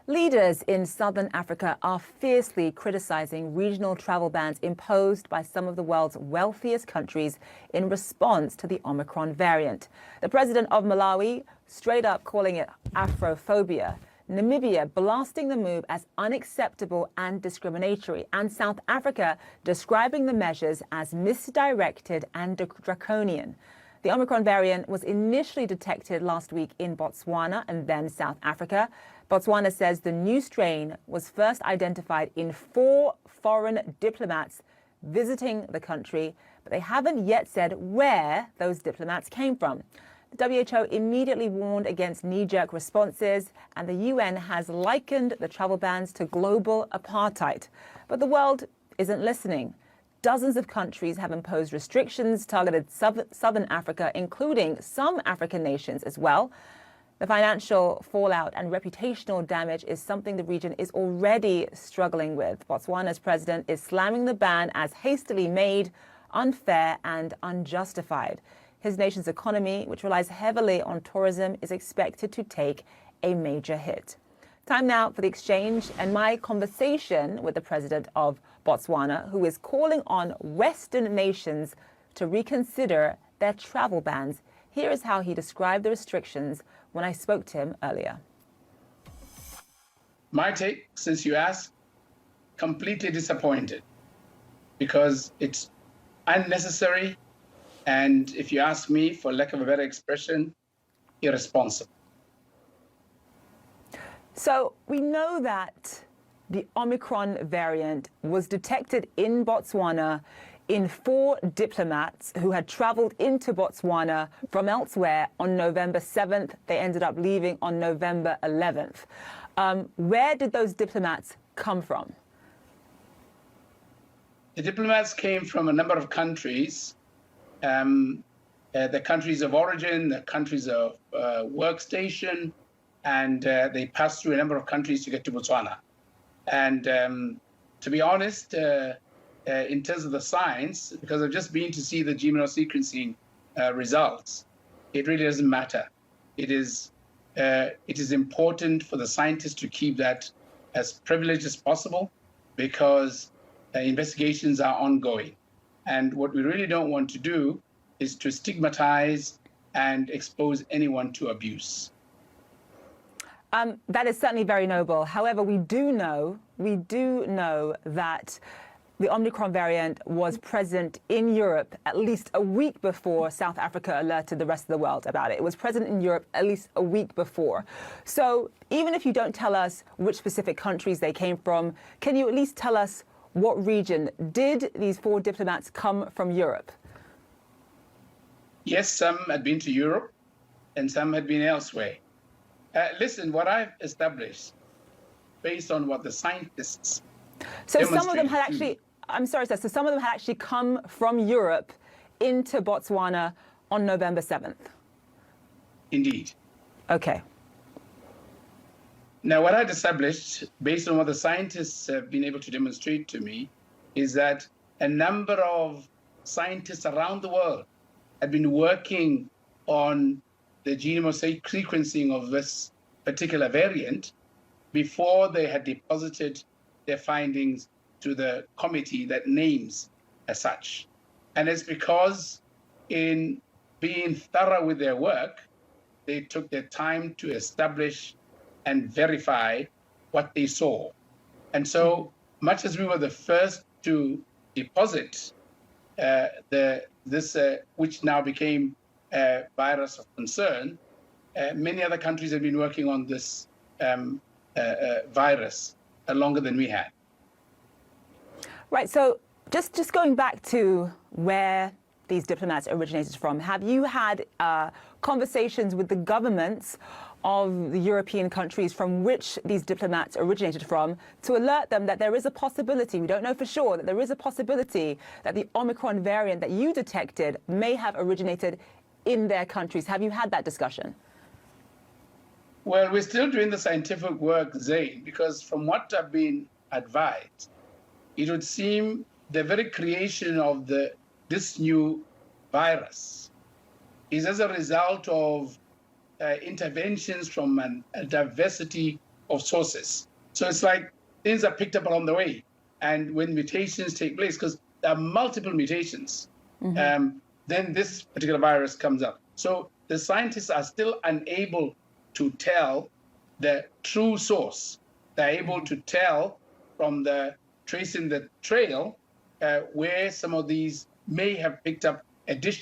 Leaders in southern Africa are fiercely criticizing regional travel bans imposed by some of the world's wealthiest countries in response to the Omicron variant. The president of Malawi straight up calling it Afrophobia. Namibia blasting the move as unacceptable and discriminatory, and South Africa describing the measures as misdirected and draconian. The Omicron variant was initially detected last week in Botswana and then South Africa. Botswana says the new strain was first identified in 4 foreign diplomats visiting the country, but they haven't yet said where those diplomats came from. The WHO immediately warned against knee-jerk responses, and the UN has likened the travel bans to global apartheid. But the world isn't listening. Dozens of countries have imposed restrictions targeted southern Africa, including some African nations as well. The financial fallout and reputational damage is something the region is already struggling with. Botswana's president is slamming the ban as hastily made, unfair and unjustified. His nation's economy, which relies heavily on tourism, is expected to take a major hit. Time now for the exchange and my conversation with the president of Botswana, who is calling on Western nations to reconsider their travel bans. Here is how he described the restrictions when I spoke to him earlier. My take, since you asked, completely disappointed because it's unnecessary and, if you ask me, for lack of a better expression, irresponsible. So we know that the Omicron variant was detected in Botswana in 4 diplomats who had traveled into Botswana from elsewhere on November 7th. They ended up leaving on November 11th. Where did those diplomats come from? The diplomats came from a number of countries, the countries of origin, the countries of workstation, and they passed through a number of countries to get to Botswana. And to be honest, in terms of the science, because I've just been to see the genome sequencing results, it really doesn't matter. It is important for the scientists to keep that as privileged as possible because investigations are ongoing. And what we really don't want to do is to stigmatize and expose anyone to abuse. That is certainly very noble. However, we do know that the Omicron variant was present in Europe at least a week before South Africa alerted the rest of the world about it. It was present in Europe at least a week before. So even if you don't tell us which specific countries they came from, can you at least tell us what region? Did these 4 diplomats come from Europe? Yes, some had been to Europe and some had been elsewhere. Listen, what I've established, based on what the scientists So some of them had actually, I'm sorry, sir, so some of them had actually come from Europe into Botswana on November 7th? Indeed. Okay. Now, what I've established, based on what the scientists have been able to demonstrate to me, is that a number of scientists around the world had been working on the genome sequencing of this particular variant before they had deposited their findings to the committee that names as such. And it's because in being thorough with their work, they took their time to establish and verify what they saw. And so much as we were the first to deposit this, which now became a virus of concern, many other countries have been working on this virus longer than we had. Right. So just going back to where these diplomats originated from, have you had conversations with the governments of the European countries from which these diplomats originated from to alert them that there is a possibility, we don't know for sure, that there is a possibility that the Omicron variant that you detected may have originated in their countries? Have you had that discussion? Well, we're still doing the scientific work, Zain, because from what I've been advised, it would seem the very creation of this new virus is as a result of interventions from a diversity of sources. So it's like things are picked up along the way. And when mutations take place, because there are multiple mutations, then this particular virus comes up. So the scientists are still unable to tell the true source. They're able to tell from the tracing the trail where some of these may have picked up additional